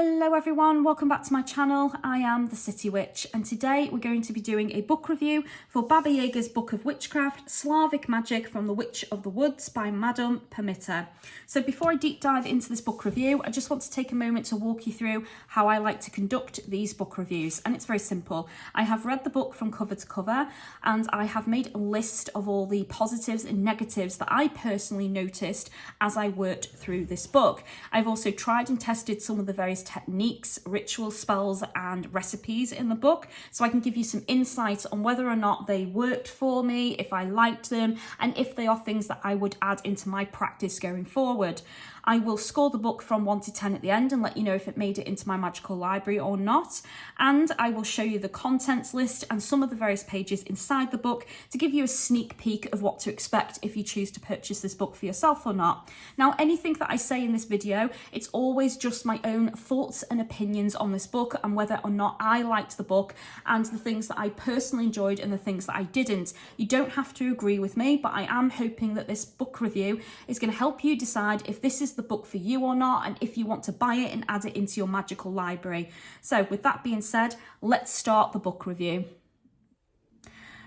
Hello everyone, welcome back to my channel. I am the City Witch and today we're going to be doing a book review for Baba Yaga's book of Witchcraft, Slavic Magic from the Witch of the Woods by Madame Permitta. So before I deep dive into this book review, I just want to take a moment to walk you through how I like to conduct these book reviews, and it's very simple. I have read the book from cover to cover and I have made a list of all the positives and negatives that I personally noticed as I worked through this book. I've also tried and tested some of the various techniques, ritual spells and recipes in the book, so I can give you some insight on whether or not they worked for me, if I liked them, and if they are things that I would add into my practice going forward. I will score the book from 1 to 10 at the end and let you know if it made it into my magical library or not. And I will show you the contents list and some of the various pages inside the book to give you a sneak peek of what to expect if you choose to purchase this book for yourself or not. Now, anything that I say in this video, it's always just my own thoughts and opinions on this book and whether or not I liked the book and the things that I personally enjoyed and the things that I didn't. You don't have to agree with me, but I am hoping that this book review is going to help you decide if this is the book for you or not, and if you want to buy it and add it into your magical library. So with that being said, let's start the book review.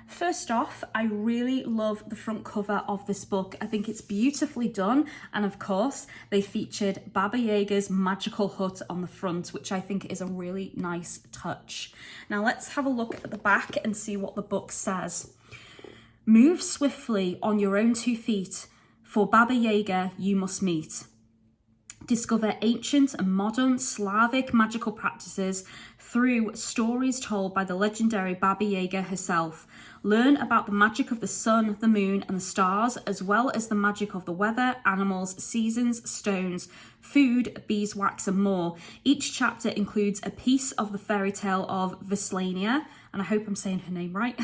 First off, I really love the front cover of this book. I think it's beautifully done, and of course they featured Baba Yaga's magical hut on the front, which I think is a really nice touch. Now let's have a look at the back and see what the book says. Move swiftly on your own 2 feet, for Baba Yaga you must meet. Discover ancient and modern Slavic magical practices through stories told by the legendary Baba Yaga herself. Learn about the magic of the sun, the moon and the stars, as well as the magic of the weather, animals, seasons, stones, food, beeswax and more. Each chapter includes a piece of the fairy tale of Vislania, and I hope I'm saying her name right,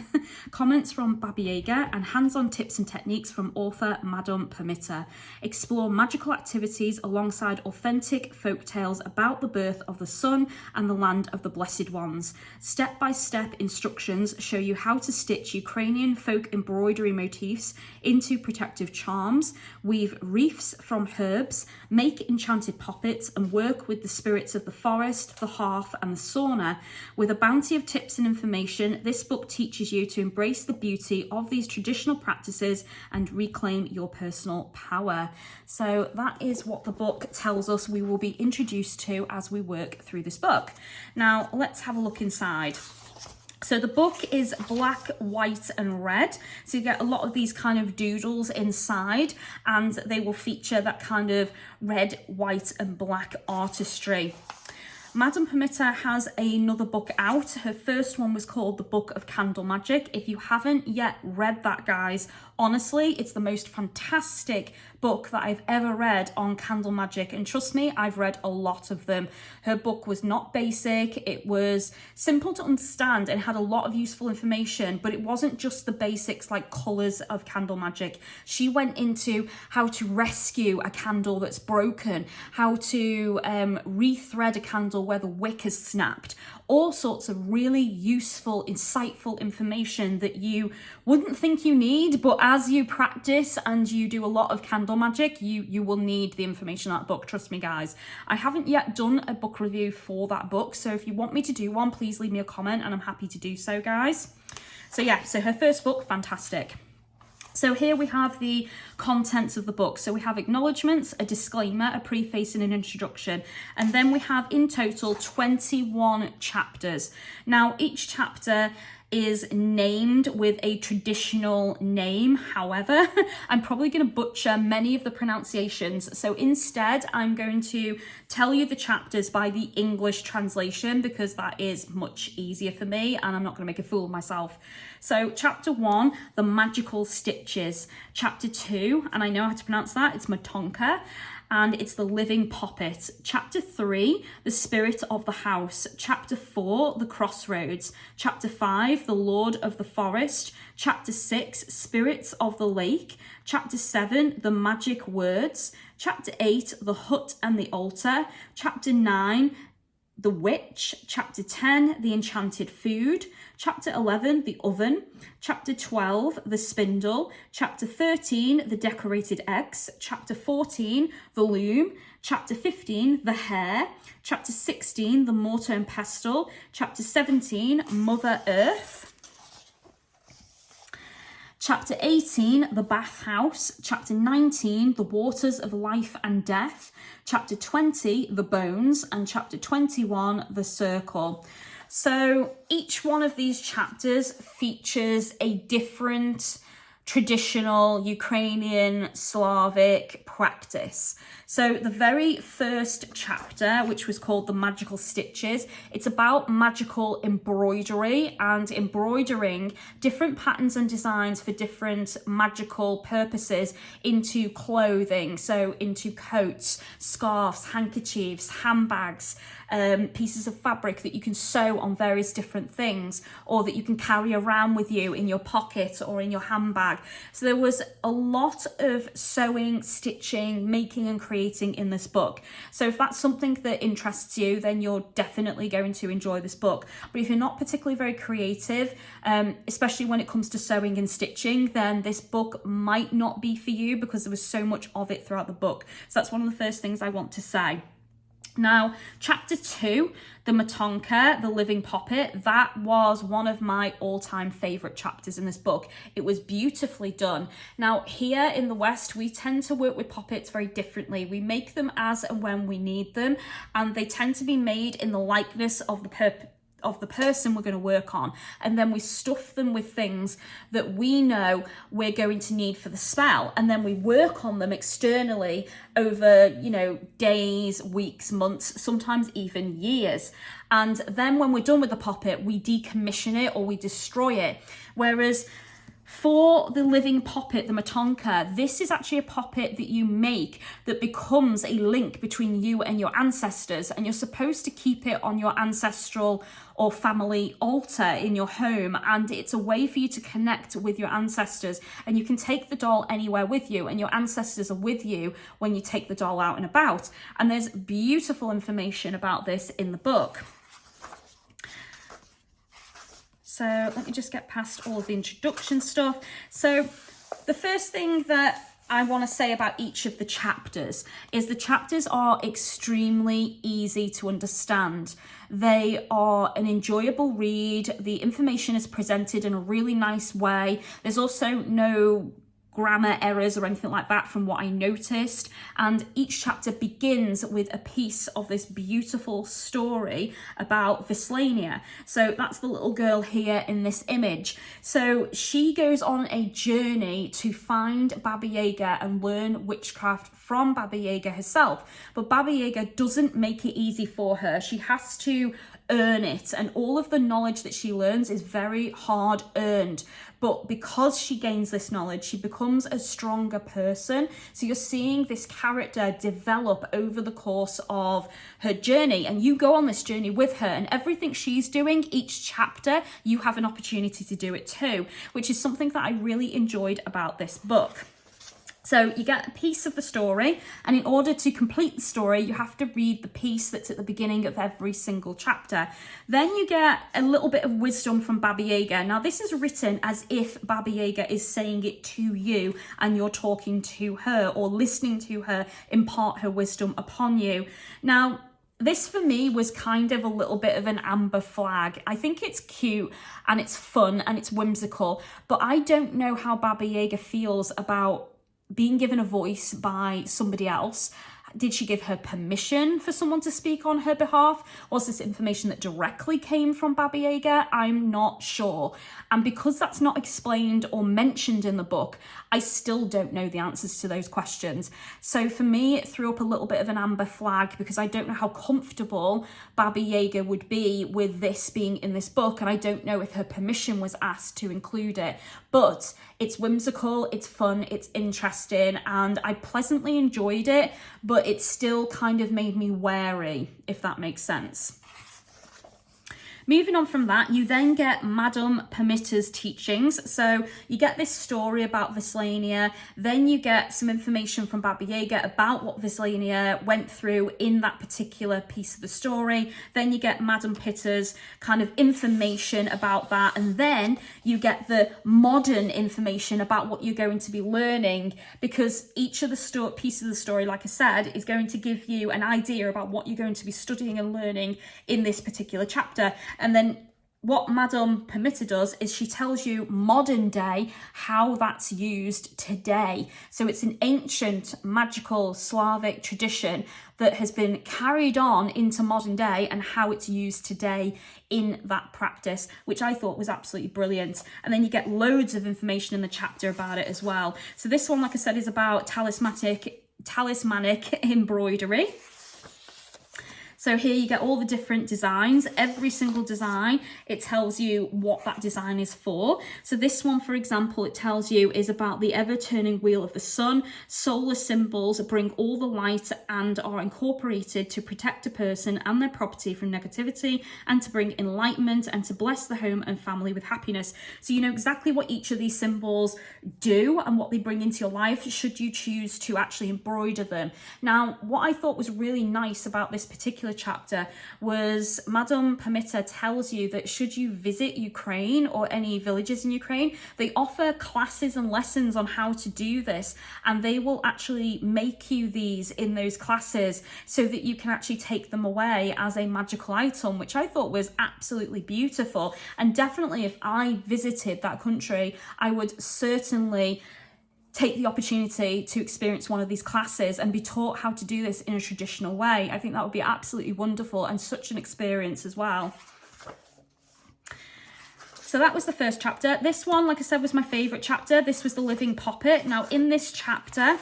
comments from Baba Yaga and hands-on tips and techniques from author Madame Permitta. Explore magical activities alongside authentic folk tales about the birth of the sun and the land of the blessed ones. Step-by-step instructions show you how to stitch Ukrainian folk embroidery motifs into protective charms, weave wreaths from herbs, make enchanted puppets and work with the spirits of the forest, the hearth and the sauna. With a bounty of tips and information, this book teaches you to embrace the beauty of these traditional practices and reclaim your personal power. So that is what the book tells us we will be introduced to as we work through this book. Now let's have a look inside. So the book is black, white and red. So you get a lot of these kind of doodles inside, and they will feature that kind of red, white and black artistry. Madame Permitta has another book out. Her first one was called The Book of Candle Magic. If you haven't yet read that, guys, honestly, it's the most fantastic book that I've ever read on candle magic. And trust me, I've read a lot of them. Her book was not basic. It was simple to understand and had a lot of useful information, but it wasn't just the basics like colours of candle magic. She went into how to rescue a candle that's broken, how to rethread a candle where the wick has snapped, all sorts of really useful, insightful information that you wouldn't think you need, but as you practice and you do a lot of candle magic, you will need the information in that book. Trust me, guys. I haven't yet done a book review for that book, so if you want me to do one, please leave me a comment and I'm happy to do so, guys. So yeah, so her first book, fantastic. So here we have the contents of the book. So we have acknowledgements, a disclaimer, a preface and an introduction. And then we have in total 21 chapters. Now each chapter is named with a traditional name. However, I'm probably going to butcher many of the pronunciations. So instead, I'm going to tell you the chapters by the English translation because that is much easier for me and I'm not going to make a fool of myself. So chapter 1, the magical stitches. Chapter 2, and I know how to pronounce that, it's Matonka, and it's the living poppet. Chapter 3, the spirit of the house. Chapter 4, the crossroads. Chapter 5, the lord of the forest. Chapter 6, spirits of the lake. Chapter 7, the magic words. Chapter 8, the hut and the altar. Chapter 9, the witch. Chapter 10, the enchanted food. Chapter 11, the oven. Chapter 12, the spindle. Chapter 13, the decorated eggs. Chapter 14, the loom. Chapter 15, The Hare. Chapter 16, The Mortar and Pestle. Chapter 17, Mother Earth. Chapter 18, The Bathhouse. Chapter 19, The Waters of Life and Death. Chapter 20, The Bones. And Chapter 21, The Circle. So each one of these chapters features a different traditional Ukrainian Slavic practice. So the very first chapter, which was called The Magical Stitches, it's about magical embroidery and embroidering different patterns and designs for different magical purposes into clothing. So into coats, scarves, handkerchiefs, handbags, pieces of fabric that you can sew on various different things, or that you can carry around with you in your pocket or in your handbag. So there was a lot of sewing, stitching, making and creating in this book. So if that's something that interests you, then you're definitely going to enjoy this book. But if you're not particularly very creative, especially when it comes to sewing and stitching, then this book might not be for you, because there was so much of it throughout the book. So that's one of the first things I want to say. Now, chapter 2, The Matonka, the Living Poppet, that was one of my all-time favourite chapters in this book. It was beautifully done. Now, here in the West, we tend to work with poppets very differently. We make them as and when we need them, and they tend to be made in the likeness of the person we're going to work on, and then we stuff them with things that we know we're going to need for the spell, and then we work on them externally over, you know, days, weeks, months, sometimes even years. And then when we're done with the poppet, we decommission it or we destroy it. Whereas for the living poppet, the Matonka, this is actually a poppet that you make that becomes a link between you and your ancestors, and you're supposed to keep it on your ancestral or family altar in your home, and it's a way for you to connect with your ancestors. And you can take the doll anywhere with you, and your ancestors are with you when you take the doll out and about. And there's beautiful information about this in the book. So let me just get past all of the introduction stuff. So the first thing that I want to say about each of the chapters is the chapters are extremely easy to understand. They are an enjoyable read. The information is presented in a really nice way. There's also no grammar errors or anything like that from what I noticed, and each chapter begins with a piece of this beautiful story about Vislania. So that's the little girl here in this image. So she goes on a journey to find Baba Yaga and learn witchcraft from Baba Yaga herself, but Baba Yaga doesn't make it easy for her. She has to earn it, and all of the knowledge that she learns is very hard earned. But because she gains this knowledge, she becomes a stronger person. So you're seeing this character develop over the course of her journey, and you go on this journey with her, and everything she's doing, each chapter, you have an opportunity to do it too, which is something that I really enjoyed about this book. So you get a piece of the story, and in order to complete the story, you have to read the piece that's at the beginning of every single chapter. Then you get a little bit of wisdom from Baba Yaga. Now, this is written as if Baba Yaga is saying it to you and you're talking to her or listening to her impart her wisdom upon you. Now, this for me was kind of a little bit of an amber flag. I think it's cute and it's fun and it's whimsical, but I don't know how Baba Yaga feels about being given a voice by somebody else. Did she give her permission for someone to speak on her behalf? Was this information that directly came from Baba Yaga? I'm not sure. And because that's not explained or mentioned in the book, I still don't know the answers to those questions. So for me, it threw up a little bit of an amber flag, because I don't know how comfortable Baba Yaga would be with this being in this book, and I don't know if her permission was asked to include it. But it's whimsical, it's fun, it's interesting, and I pleasantly enjoyed it, but it still kind of made me wary, if that makes sense. Moving on from that, you then get Madame Permitter's teachings. So you get this story about Vislania, then you get some information from Baba Yaga about what Vislania went through in that particular piece of the story. Then you get Madame Pitter's kind of information about that, and then you get the modern information about what you're going to be learning, because each of the pieces of the story, like I said, is going to give you an idea about what you're going to be studying and learning in this particular chapter. And then what Madame Permitter does is she tells you modern day how that's used today. So it's an ancient magical Slavic tradition that has been carried on into modern day and how it's used today in that practice, which I thought was absolutely brilliant. And then you get loads of information in the chapter about it as well. So this one, like I said, is about talismanic embroidery. So here you get all the different designs. Every single design, it tells you what that design is for. So this one, for example, it tells you is about the ever-turning wheel of the sun. Solar symbols bring all the light and are incorporated to protect a person and their property from negativity, and to bring enlightenment and to bless the home and family with happiness. So you know exactly what each of these symbols do and what they bring into your life should you choose to actually embroider them. Now, what I thought was really nice about this particular chapter was Madame Permitter tells you that should you visit Ukraine or any villages in Ukraine, they offer classes and lessons on how to do this, and they will actually make you these in those classes so that you can actually take them away as a magical item, which I thought was absolutely beautiful. And definitely if I visited that country, I would certainly take the opportunity to experience one of these classes and be taught how to do this in a traditional way. I think that would be absolutely wonderful and such an experience as well. So that was the first chapter. This one, like I said, was my favourite chapter. This was the living poppet. Now in this chapter,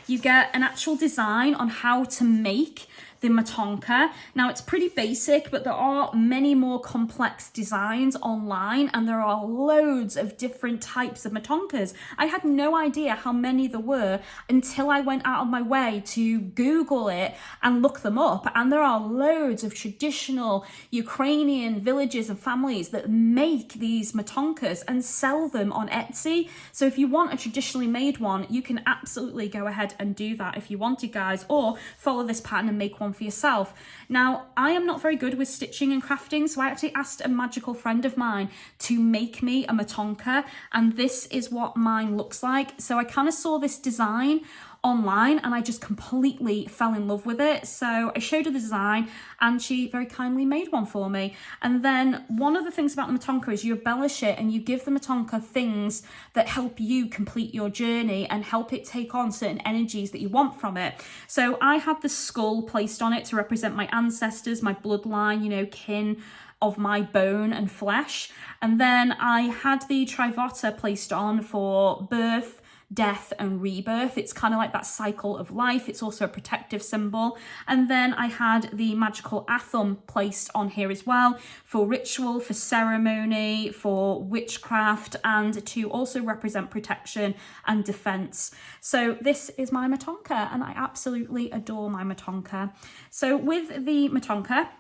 you get an actual design on how to make the matonka. Now it's pretty basic, but there are many more complex designs online, and there are loads of different types of matonkas. I had no idea how many there were until I went out of my way to Google it and look them up, and there are loads of traditional Ukrainian villages and families that make these matonkas and sell them on Etsy. So if you want a traditionally made one, you can absolutely go ahead and do that if you wanted, guys, or follow this pattern and make one for yourself. Now, I am not very good with stitching and crafting, so I actually asked a magical friend of mine to make me a matonka, and this is what mine looks like. So I kind of saw this design online and I just completely fell in love with it. So I showed her the design and she very kindly made one for me. And then one of the things about the matonka is you embellish it and you give the matonka things that help you complete your journey and help it take on certain energies that you want from it. So I had the skull placed on it to represent my ancestors, my bloodline, you know, kin of my bone and flesh. And then I had the trivata placed on for birth, death and rebirth. It's kind of like that cycle of life. It's also a protective symbol. And then I had the magical atham placed on here as well for ritual, for ceremony, for witchcraft, and to also represent protection and defense. So this is my matonka and I absolutely adore my matonka. So with the matonka,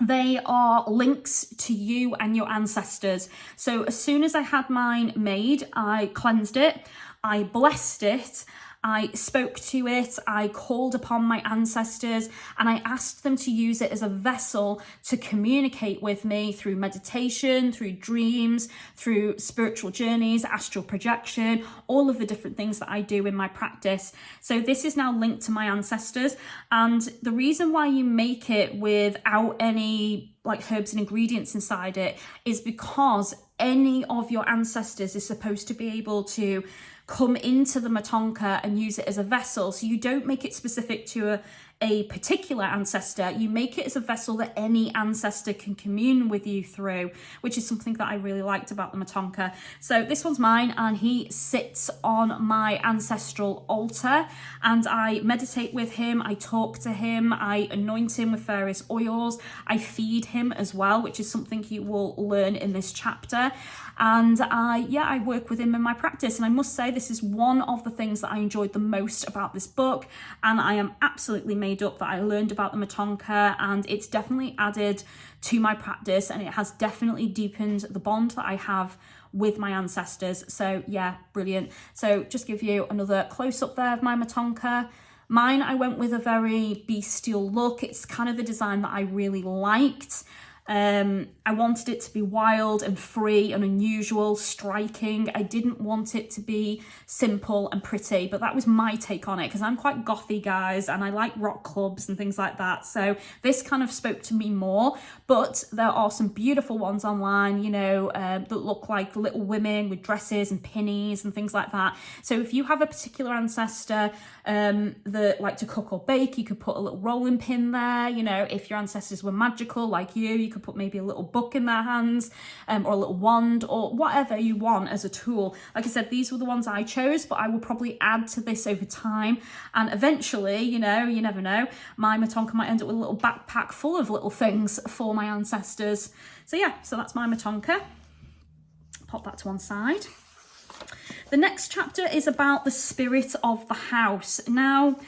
they are links to you and your ancestors. So as soon as I had mine made, I cleansed it, I blessed it, I spoke to it, I called upon my ancestors, and I asked them to use it as a vessel to communicate with me through meditation, through dreams, through spiritual journeys, astral projection, all of the different things that I do in my practice. So this is now linked to my ancestors, and the reason why you make it without any like herbs and ingredients inside it is because any of your ancestors is supposed to be able to come into the matonka and use it as a vessel. So you don't make it specific to a particular ancestor, you make it as a vessel that any ancestor can commune with you through, which is something that I really liked about the matonka. So this one's mine and he sits on my ancestral altar and I meditate with him, I talk to him, I anoint him with various oils, I feed him as well, which is something you will learn in this chapter. And I work with him in my practice. And I must say, this is one of the things that I enjoyed the most about this book. And I am absolutely made up that I learned about the Matonka, and it's definitely added to my practice, and it has definitely deepened the bond that I have with my ancestors. So yeah, brilliant. So just give you another close up there of my Matonka. Mine, I went with a very bestial look. It's kind of the design that I really liked. I wanted it to be wild and free and unusual, striking. I didn't want it to be simple and pretty, but that was my take on it because I'm quite gothy, guys, and I like rock clubs and things like that. So this kind of spoke to me more, but there are some beautiful ones online, you know, that look like Little Women with dresses and pinnies and things like that. So if you have a particular ancestor that like to cook or bake, you could put a little rolling pin there. You know, if your ancestors were magical like you could put maybe a little book in their hands, or a little wand, or whatever you want as a tool. Like I said, these were the ones I chose, but I will probably add to this over time, and eventually, you know, you never know, my Matonka might end up with a little backpack full of little things for my ancestors. So yeah, so that's my Matonka. Pop that to one side. The next chapter is about the spirit of the house. Now,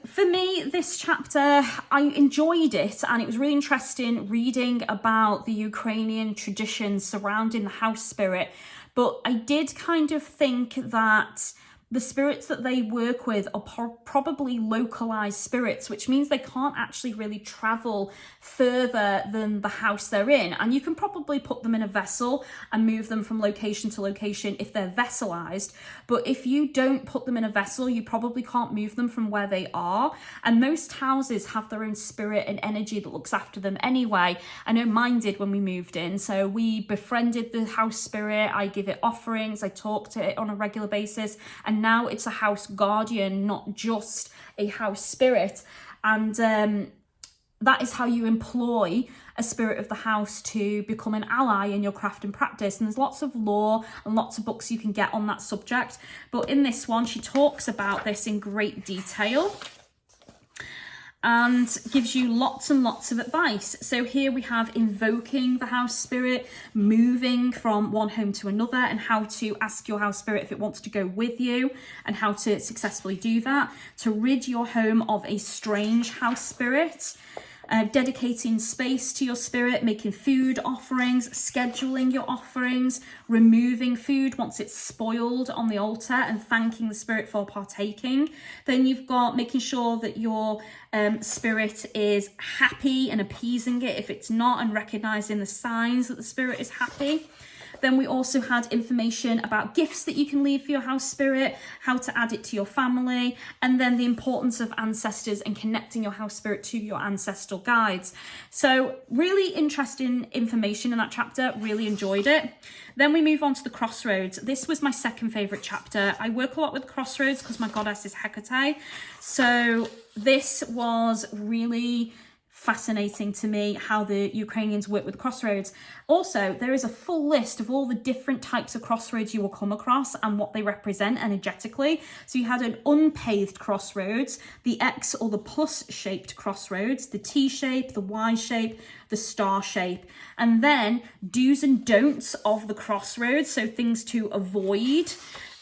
for me, this chapter, I enjoyed it, and it was really interesting reading about the Ukrainian traditions surrounding the house spirit. But I did kind of think that the spirits that they work with are probably localized spirits, which means they can't actually really travel further than the house they're in. And you can probably put them in a vessel and move them from location to location if they're vesselized. But if you don't put them in a vessel, you probably can't move them from where they are. And most houses have their own spirit and energy that looks after them anyway. I know mine did when we moved in. So we befriended the house spirit. I give it offerings. I talk to it on a regular basis. And now it's a house guardian, not just a house spirit. And that is how you employ a spirit of the house to become an ally in your craft and practice. And there's lots of lore and lots of books you can get on that subject. But in this one, she talks about this in great detail and gives you lots and lots of advice. So here we have invoking the house spirit, moving from one home to another, and how to ask your house spirit if it wants to go with you and how to successfully do that, to rid your home of a strange house spirit, dedicating space to your spirit, making food offerings, scheduling your offerings, removing food once it's spoiled on the altar and thanking the spirit for partaking. Then you've got making sure that your spirit is happy and appeasing it if it's not, and recognizing the signs that the spirit is happy. Then we also had information about gifts that you can leave for your house spirit, how to add it to your family, and then the importance of ancestors and connecting your house spirit to your ancestral guides. So really interesting information in that chapter, really enjoyed it. Then we move on to the crossroads. This was my second favourite chapter. I work a lot with crossroads because my goddess is Hecate. So this was really fascinating to me how the Ukrainians work with crossroads. Also, there is a full list of all the different types of crossroads you will come across and what they represent energetically. So you had an unpaved crossroads, the X or the plus shaped crossroads, the T shape, the Y shape, the star shape, and then do's and don'ts of the crossroads, so things to avoid.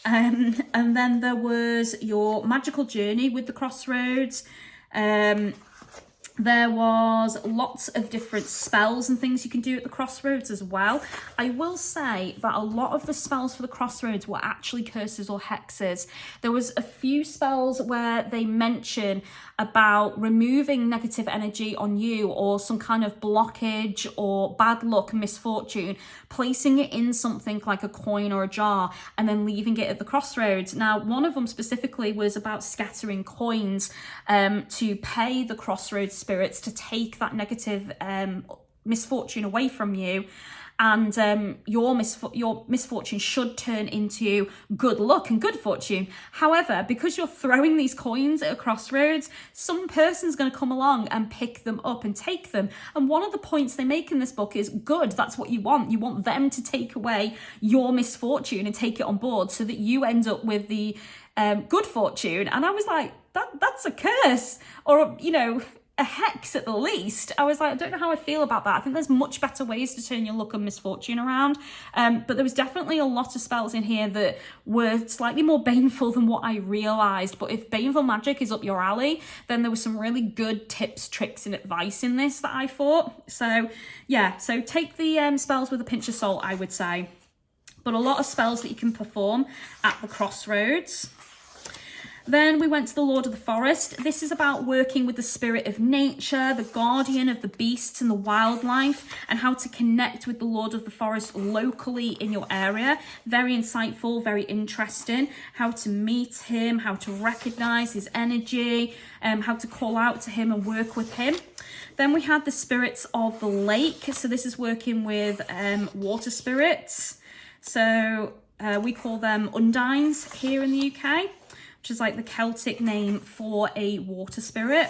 And then there was your magical journey with the crossroads. There was lots of different spells and things you can do at the crossroads as well. I will say that a lot of the spells for the crossroads were actually curses or hexes. There was a few spells where they mention about removing negative energy on you or some kind of blockage or bad luck, misfortune, placing it in something like a coin or a jar and then leaving it at the crossroads. Now, one of them specifically was about scattering coins to pay the crossroads spirits to take that negative misfortune away from you, and your misfortune should turn into good luck and good fortune. However, because you're throwing these coins at a crossroads, some person's going to come along and pick them up and take them. And one of the points they make in this book is good. That's what you want. You want them to take away your misfortune and take it on board so that you end up with the good fortune. And I was like, that's a curse. Or, you know, a hex at the least. I was like, I don't know how I feel about that. I think there's much better ways to turn your luck and misfortune around. But there was definitely a lot of spells in here that were slightly more baneful than what I realised. But if baneful magic is up your alley, then there was some really good tips, tricks and advice in this that I thought. So yeah, so take the spells with a pinch of salt, I would say. But a lot of spells that you can perform at the crossroads. Then we went to the Lord of the Forest. This is about working with the spirit of nature, the guardian of the beasts and the wildlife, and how to connect with the Lord of the Forest locally in your area. Very insightful, very interesting. How to meet him, how to recognize his energy, how to call out to him and work with him. Then we had the spirits of the lake. So this is working with water spirits. So we call them undines here in the UK, which is like the Celtic name for a water spirit.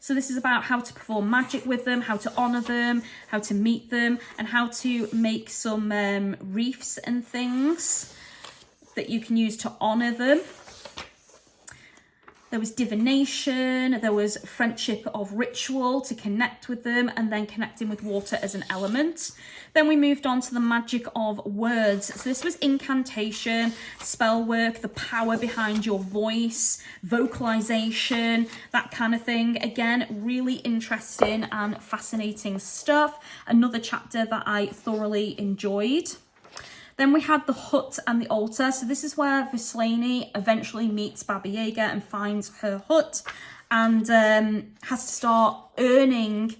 So this is about how to perform magic with them, how to honour them, how to meet them, and how to make some reefs and things that you can use to honour them. There was divination, there was friendship of ritual to connect with them, and then connecting with water as an element. Then we moved on to the magic of words. So this was incantation, spell work, the power behind your voice, vocalization, that kind of thing. Again, really interesting and fascinating stuff. Another chapter that I thoroughly enjoyed. Then we had the hut and the altar. So this is where Vislaine eventually meets Baba Yaga and finds her hut and has to start earning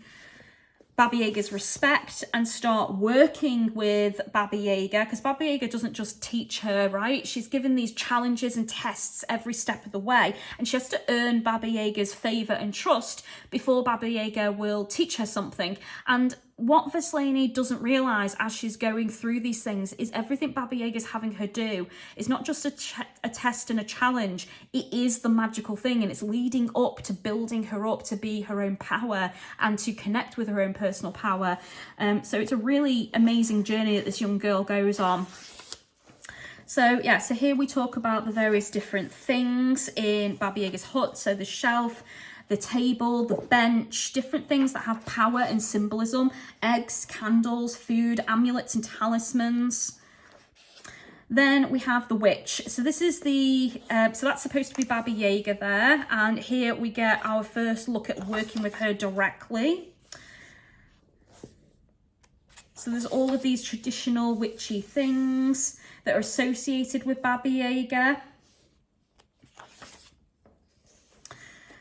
Baba Yaga's respect and start working with Baba Yaga, because Baba Yaga doesn't just teach her, right? She's given these challenges and tests every step of the way, and she has to earn Baba Yaga's favour and trust before Baba Yaga will teach her something. And what Vislaine doesn't realise as she's going through these things is everything Baba Yaga's having her do is not just a test and a challenge. It is the magical thing, and it's leading up to building her up to be her own power and to connect with her own personal power. So it's a really amazing journey that this young girl goes on. So yeah, so here we talk about the various different things in Baba Yaga's hut. So the shelf, the table, the bench, different things that have power and symbolism, eggs, candles, food, amulets and talismans. Then we have the witch. So this is the, so that's supposed to be Baba Yaga there. And here we get our first look at working with her directly. So there's all of these traditional witchy things that are associated with Baba Yaga.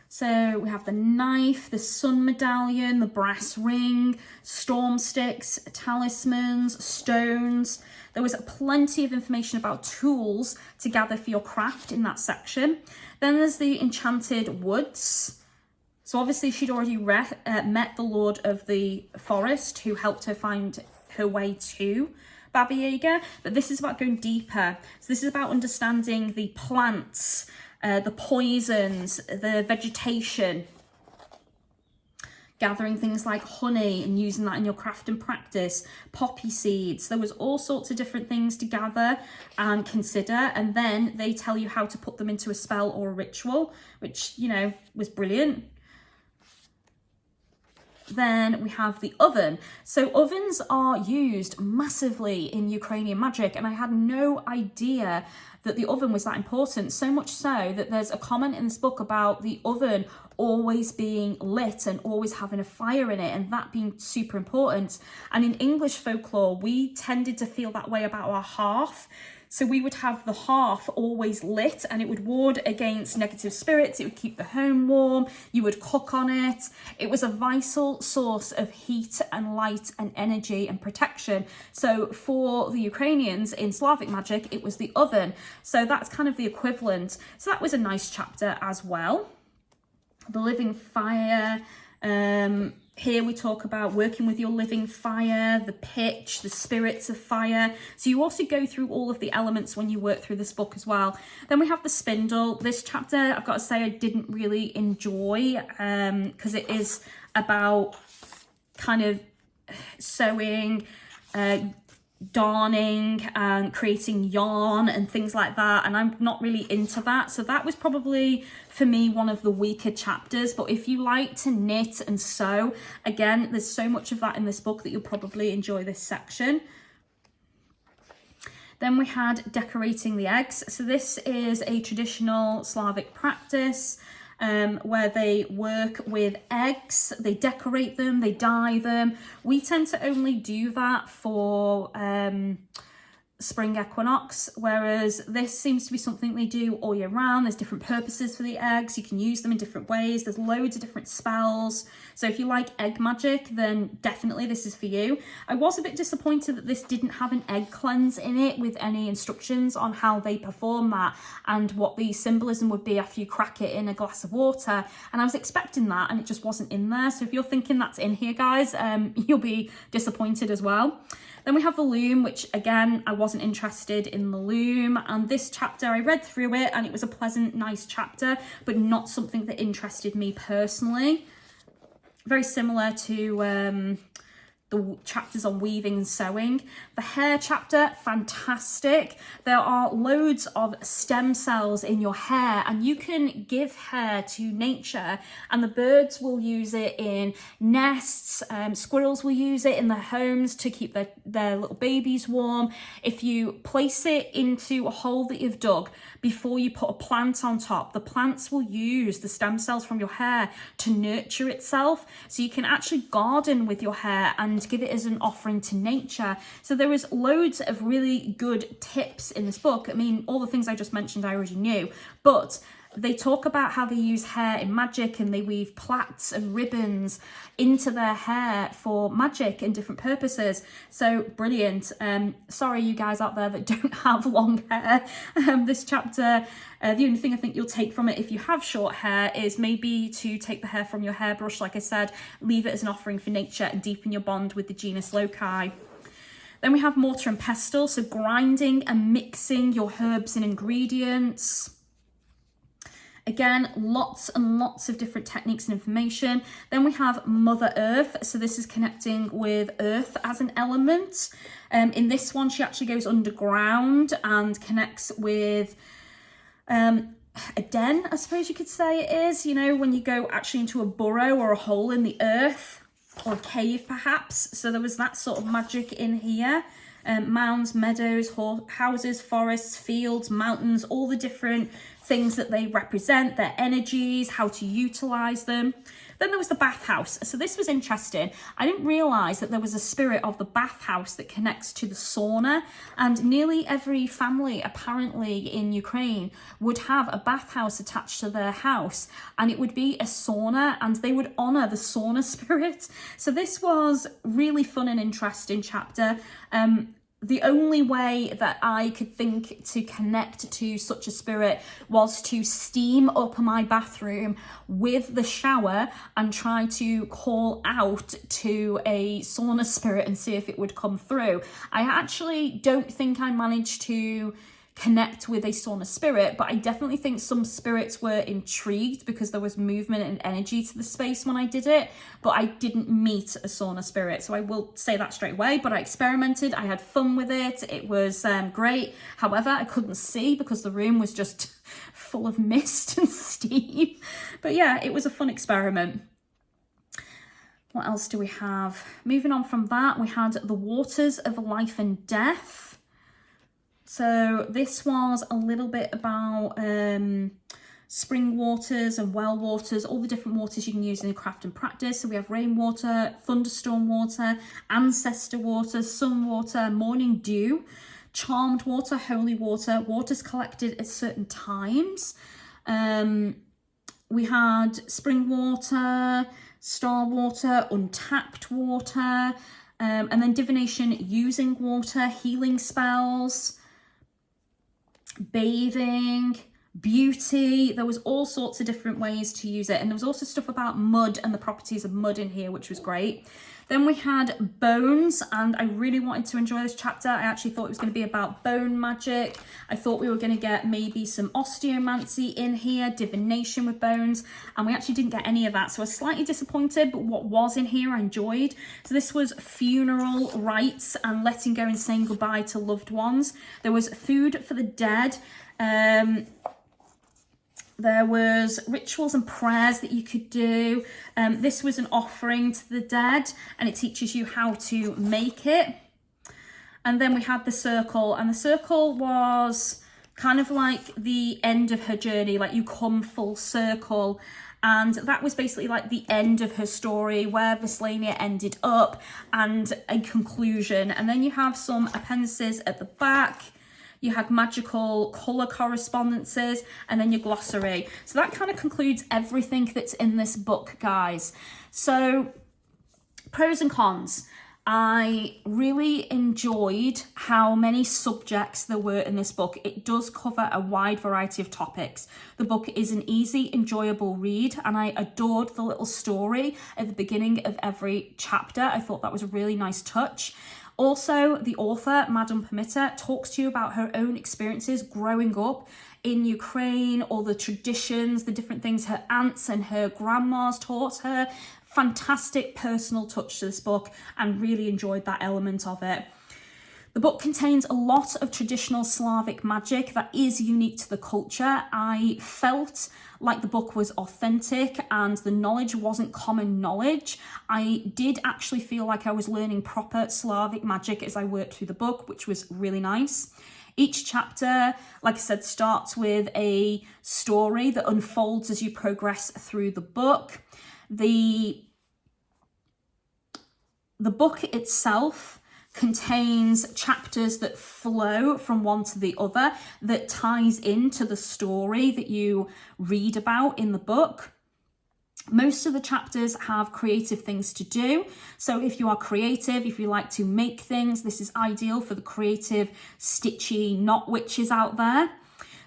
So we have the knife, the sun medallion, the brass ring, storm sticks, talismans, stones. There was plenty of information about tools to gather for your craft in that section. Then there's the enchanted woods. So obviously she'd already met the Lord of the Forest, who helped her find her way to Baba Yaga. But this is about going deeper. So this is about understanding the plants, the poisons, the vegetation, gathering things like honey and using that in your craft and practice, poppy seeds. There was all sorts of different things to gather and consider, and then they tell you how to put them into a spell or a ritual, which, you know, was brilliant. Then we have the oven. So ovens are used massively in Ukrainian magic, and I had no idea that the oven was that important, so much so that there's a comment in this book about the oven always being lit and always having a fire in it, and that being super important. And in English folklore, we tended to feel that way about our hearth. So we would have the hearth always lit, and it would ward against negative spirits. It would keep the home warm. You would cook on it. It was a vital source of heat and light and energy and protection. So for the Ukrainians in Slavic magic, it was the oven. So that's kind of the equivalent. So that was a nice chapter as well. The living fire. Here we talk about working with your living fire, the pitch, the spirits of fire. So you also go through all of the elements when you work through this book as well. Then we have the spindle. This chapter, I've got to say, I didn't really enjoy because it is about kind of sewing, darning and creating yarn and things like that, and I'm not really into that, so that was probably for me one of the weaker chapters. But if you like to knit and sew, again, there's so much of that in this book that you'll probably enjoy this section. Then we had decorating the eggs. So this is a traditional Slavic practice where they work with eggs, they decorate them, they dye them. We tend to only do that for spring equinox, whereas this seems to be something they do all year round. There's different purposes for the eggs. You can use them in different ways. There's loads of different spells. So if you like egg magic, then definitely this is for you. I was a bit disappointed that this didn't have an egg cleanse in it with any instructions on how they perform that and what the symbolism would be after you crack it in a glass of water. And I was expecting that and it just wasn't in there. So if you're thinking that's in here, guys, you'll be disappointed as well. Then we have the loom, which again, I wasn't interested in the loom. And this chapter, I read through it and it was a pleasant, nice chapter, but not something that interested me personally. Very similar to the chapters on weaving and sewing. The hair chapter, fantastic. There are loads of stem cells in your hair and you can give hair to nature and the birds will use it in nests, squirrels will use it in their homes to keep their little babies warm. If you place it into a hole that you've dug before you put a plant on top, the plants will use the stem cells from your hair to nurture itself. So you can actually garden with your hair and give it as an offering to nature. So there is loads of really good tips in this book. I mean, all the things I just mentioned I already knew, but they talk about how they use hair in magic and they weave plaits and ribbons into their hair for magic and different purposes. So brilliant. Sorry, you guys out there that don't have long hair. This chapter, the only thing I think you'll take from it if you have short hair is maybe to take the hair from your hairbrush, like I said, leave it as an offering for nature and deepen your bond with the genus loci. Then we have mortar and pestle, so grinding and mixing your herbs and ingredients. Again, lots and lots of different techniques and information. Then we have Mother Earth. So this is connecting with Earth as an element. In this one, she actually goes underground and connects with a den, I suppose you could say it is. You know, when you go actually into a burrow or a hole in the earth or a cave perhaps. So there was that sort of magic in here. Mounds, meadows, houses, forests, fields, mountains, all the different things that they represent, their energies, how to utilize them. Then there was the bathhouse. So this was interesting. I didn't realize that there was a spirit of the bathhouse that connects to the sauna, and nearly every family apparently in Ukraine would have a bathhouse attached to their house, and it would be a sauna and they would honor the sauna spirit. So this was really fun and interesting chapter. The only way that I could think to connect to such a spirit was to steam up my bathroom with the shower and try to call out to a sauna spirit and see if it would come through. I actually don't think I managed to connect with a sauna spirit, but I definitely think some spirits were intrigued because there was movement and energy to the space when I did it, but I didn't meet a sauna spirit, so I will say that straight away. But I experimented, I had fun with it, it was great. However, I couldn't see because the room was just full of mist and steam, but yeah, it was a fun experiment. What else do we have? Moving on from that, we had the waters of life and death. So this was a little bit about spring waters and well waters, all the different waters you can use in craft and practice. So we have rainwater, thunderstorm water, ancestor water, sun water, morning dew, charmed water, holy water, waters collected at certain times. We had spring water, star water, untapped water, and then divination using water, healing spells, bathing, beauty. There was all sorts of different ways to use it, and there was also stuff about mud and the properties of mud in here, which was great. Then we had bones, and I really wanted to enjoy this chapter. I actually thought it was going to be about bone magic. I thought we were going to get maybe some osteomancy in here, divination with bones, and we actually didn't get any of that. So I was slightly disappointed, but what was in here I enjoyed. So this was funeral rites and letting go and saying goodbye to loved ones. There was food for the dead. There was rituals and prayers that you could do. This was an offering to the dead, and it teaches you how to make it. And then we had the circle, and the circle was kind of like the end of her journey, like you come full circle. And that was basically like the end of her story, where Vislania ended up, and a conclusion. And then you have some appendices at the back. You had magical colour correspondences, and then your glossary. So that kind of concludes everything that's in this book, guys. So pros and cons. I really enjoyed how many subjects there were in this book. It does cover a wide variety of topics. The book is an easy, enjoyable read, and I adored the little story at the beginning of every chapter. I thought that was a really nice touch. Also, the author, Madame Permitta, talks to you about her own experiences growing up in Ukraine, all the traditions, the different things her aunts and her grandmas taught her. Fantastic personal touch to this book, and really enjoyed that element of it. The book contains a lot of traditional Slavic magic that is unique to the culture. I felt like the book was authentic and the knowledge wasn't common knowledge. I did actually feel like I was learning proper Slavic magic as I worked through the book, which was really nice. Each chapter, like I said, starts with a story that unfolds as you progress through the book. The book itself contains chapters that flow from one to the other, that ties into the story that you read about in the book. Most of the chapters have creative things to do. So if you are creative, if you like to make things, this is ideal for the creative, stitchy knot witches out there.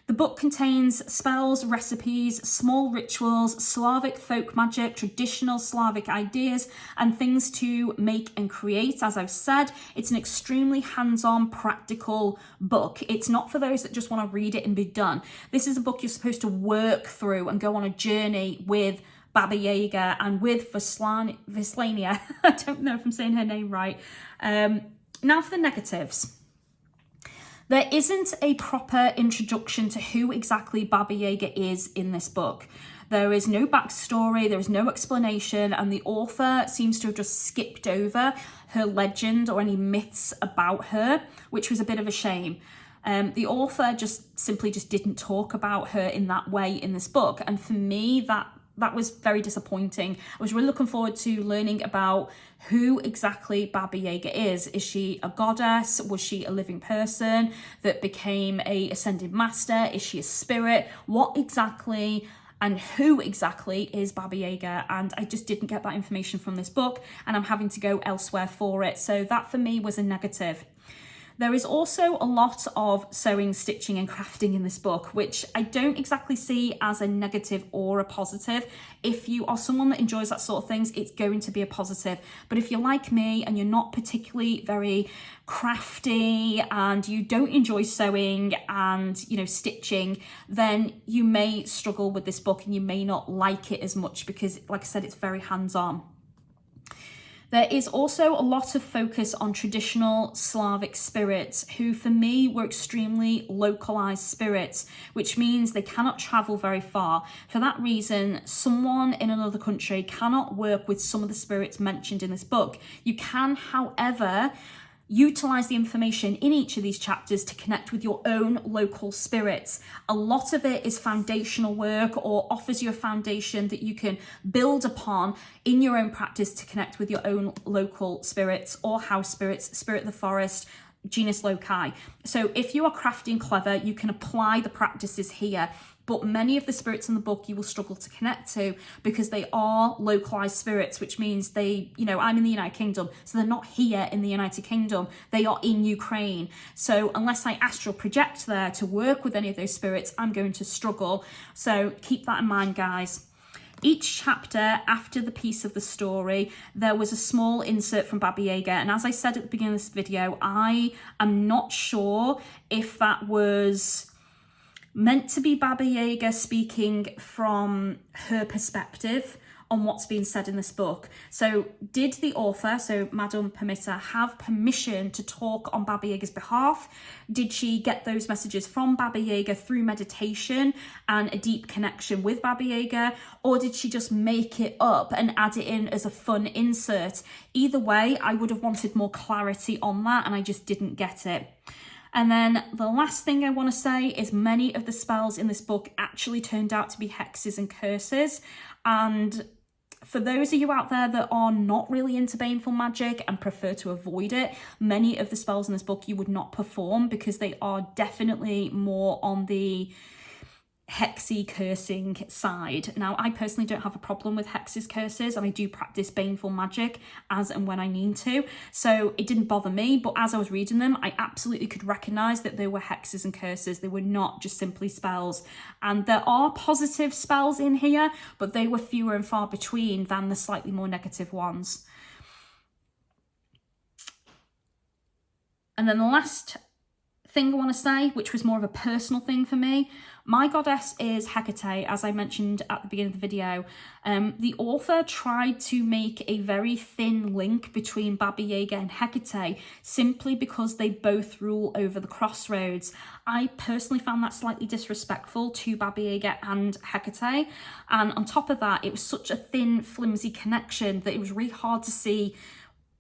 The book contains spells, recipes, small rituals, Slavic folk magic, traditional Slavic ideas, and things to make and create. As I've said, it's an extremely hands-on, practical book. It's not for those that just want to read it and be done. This is a book you're supposed to work through and go on a journey with Baba Yaga and with Vislania. I don't know if I'm saying her name right. Now for the negatives. There isn't a proper introduction to who exactly Baba Yaga is in this book. There is no backstory, there is no explanation, and the author seems to have just skipped over her legend or any myths about her, which was a bit of a shame. The author simply didn't talk about her in that way in this book, and for me that was very disappointing. I was really looking forward to learning about who exactly Baba Yaga is. Is she a goddess? Was she a living person that became a ascended master? Is she a spirit? What exactly and who exactly is Baba Yaga? And I just didn't get that information from this book, and I'm having to go elsewhere for it. So that for me was a negative. There is also a lot of sewing, stitching and crafting in this book, which I don't exactly see as a negative or a positive. If you are someone that enjoys that sort of things, it's going to be a positive. But if you're like me and you're not particularly very crafty and you don't enjoy sewing and, stitching, then you may struggle with this book and you may not like it as much because, like I said, it's very hands-on. There is also a lot of focus on traditional Slavic spirits who, for me, were extremely localized spirits, which means they cannot travel very far. For that reason, someone in another country cannot work with some of the spirits mentioned in this book. You can, however, utilize the information in each of these chapters to connect with your own local spirits. A lot of it is foundational work or offers you a foundation that you can build upon in your own practice to connect with your own local spirits or house spirits, spirit of the forest, genus loci. So if you are crafty and clever, you can apply the practices here. But many of the spirits in the book you will struggle to connect to because they are localized spirits, which means I'm in the United Kingdom, so they're not here in the United Kingdom, they are in Ukraine. So unless I astral project there to work with any of those spirits, I'm going to struggle. So keep that in mind, guys. Each chapter after the piece of the story, there was a small insert from Baba Yaga. And as I said at the beginning of this video, I am not sure if that was meant to be Baba Yaga speaking from her perspective on what's being said in this book. So did the author, so Madame Permitta, have permission to talk on Baba Yaga's behalf? Did she get those messages from Baba Yaga through meditation and a deep connection with Baba Yaga? Or did she just make it up and add it in as a fun insert? Either way, I would have wanted more clarity on that, and I just didn't get it. And then the last thing I want to say is many of the spells in this book actually turned out to be hexes and curses. And for those of you out there that are not really into baneful magic and prefer to avoid it, many of the spells in this book you would not perform because they are definitely more on the hexy cursing side. Now, I personally don't have a problem with hexes, curses, and I do practice baneful magic as and when I need to, so it didn't bother me. But as I was reading them, I absolutely could recognize that they were hexes and curses. They were not just simply spells. And there are positive spells in here, but they were fewer and far between than the slightly more negative ones. And then the last thing I want to say, which was more of a personal thing for me, my goddess is Hecate, as I mentioned at the beginning of the video. The author tried to make a very thin link between Baba Yaga and Hecate simply because they both rule over the crossroads. I personally found that slightly disrespectful to Baba Yaga and Hecate. And on top of that, it was such a thin, flimsy connection that it was really hard to see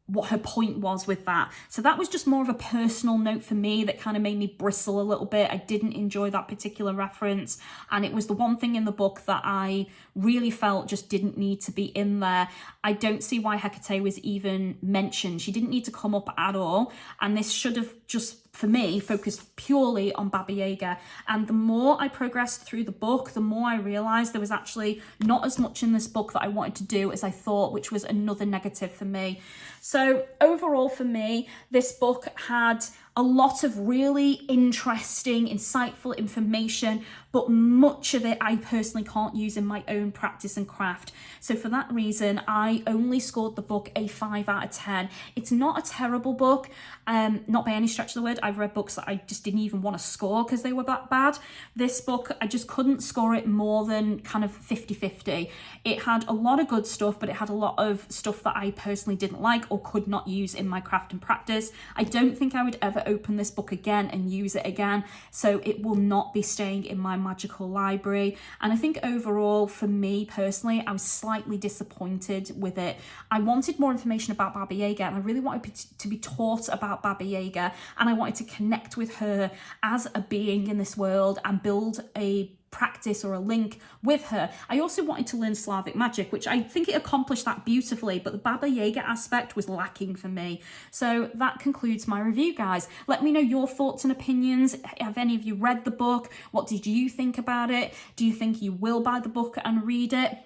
what her point was with that. So that was just more of a personal note for me that kind of made me bristle a little bit. I didn't enjoy that particular reference, and it was the one thing in the book that I really felt just didn't need to be in there. I don't see why Hecate was even mentioned. She didn't need to come up at all, and this should have just, for me, focused purely on Baba Yaga. And the more I progressed through the book, the more I realised there was actually not as much in this book that I wanted to do as I thought, which was another negative for me. So overall for me, this book had a lot of really interesting, insightful information, but much of it I personally can't use in my own practice and craft. So for that reason, I only scored the book a 5 out of 10. It's not a terrible book, not by any stretch of the word. I've read books that I just didn't even want to score because they were that bad. This book, I just couldn't score it more than kind of 50-50. It had a lot of good stuff, but it had a lot of stuff that I personally didn't like or could not use in my craft and practice. I don't think I would ever open this book again and use it again, so it will not be staying in my magical library. And I think overall, for me personally, I was slightly disappointed with it. I wanted more information about Baba Yaga, and I really wanted to be taught about Baba Yaga, and I wanted to connect with her as a being in this world and build a practice or a link with her. I also wanted to learn Slavic magic, which I think it accomplished that beautifully, but the Baba Yaga aspect was lacking for me. So that concludes my review, guys. Let me know your thoughts and opinions. Have any of you read the book? What did you think about it? Do you think you will buy the book and read it?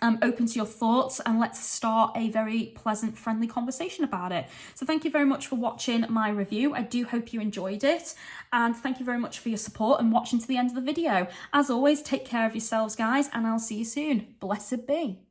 I'm open to your thoughts, and let's start a very pleasant, friendly conversation about it. So thank you very much for watching my review. I do hope you enjoyed it, and thank you very much for your support and watching to the end of the video. As always, take care of yourselves, guys, and I'll see you soon. Blessed be.